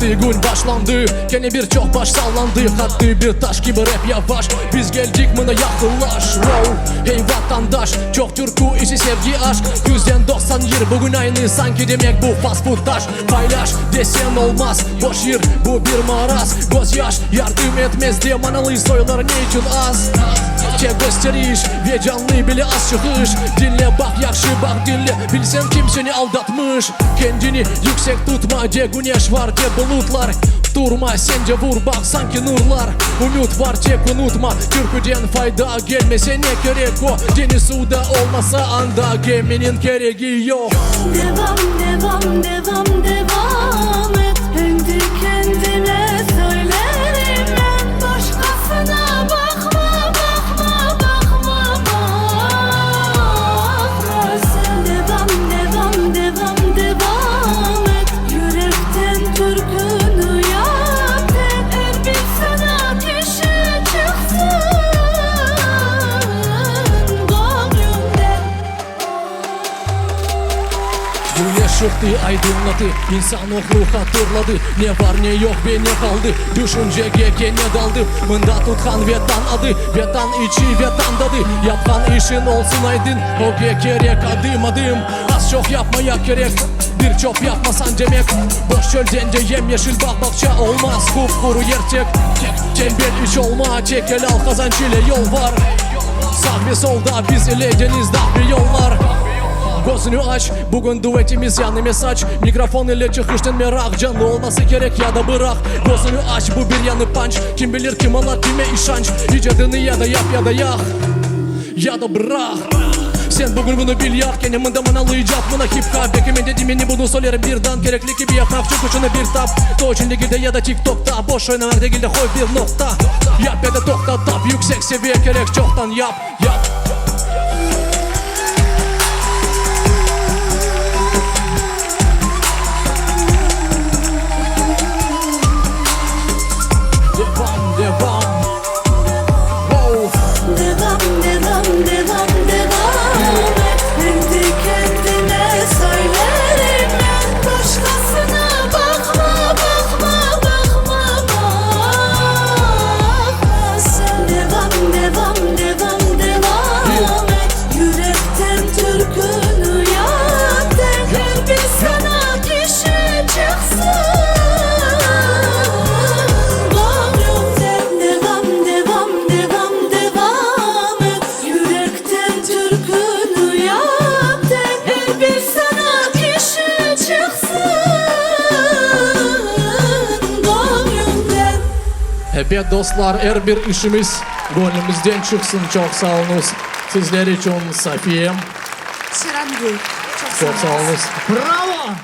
Bitti gün başlandı, gene birçok baş sallandı. Hattı bir taş gibi rap yavaş, biz geldik buna yakınlaş. Wow, hey vatandaş, çok türkü işi sevgi aşk. 190 yer bugün aynı sanki demek bu fast food taş. Paylaş desen olmaz, boş yer bu bir maraz. Gözyaş yardım etmez diye manalı soyları ne için az. Tek gösteriş ve canlı bile az çıkış. Dinle bak yakşı bak dinle, bilsen kim seni aldatmış. Kendini yüksek tutma de güneş var de bulutlar. Durma sence vur bak sanki nurlar. Umut var çek unutma, türküden fayda gelmese ne gerek o. Deniz suda olmasa anda geminin gereği yok. Devam devam devam devam et. Kendi kendine söylerim ben. Başkasına bakma bakma bakma bakma. Sen devam devam devam devam et. Yürekten türkünü yap et. Her bir sana kişi çıksın gönlümden. Güneş çıktı aydınladı, insanoğlu hatırladı. Ne var ne yok ve ne kaldı, düşünceye gene daldı. Mında tutkan ve tanıdı, ve tan içi ve tanıdı. Yapkan işin olsun aydın, o gerek adım adım. Az çok yapmaya gerek, bir çok yapmasan demek. Boş çölden de yemyeşil bakmakça olmaz. Kupkuru gerçek, tembel iş olma. Çek el al kazanç ile yol var. Sağ ve solda biz ile denizde bir yollar. Gözünü aç, bugün duetimiz yanı mesaj. Mikrofon ile çıkıştın merak, canlı olması gerek ya da bırak. Gözünü aç, bu bir yanı punch. Kim bilir kim anlar kime işanç. İcadını ya da yap ya da yak, ya da bırak. Sen bugün bunu bil yak, kendimden manalayacak buna hip hop. Bekimin dediğimini bunu söylerim birden. Gerekli ki bir yakrak çünkü şunu bir tap. Doğucun liginde ya da TikTok'ta, boş oynamak değil de koy bir nokta. Yap ya da tokta tap, yüksek seviye gerek çoktan yap, yap. Evet dostlar, her bir işimiz gönlümüzden çıksın. Çok sağ olunuz. Sizler için Safiye. Şeran Bey. Çok sağ olunuz. Bravo!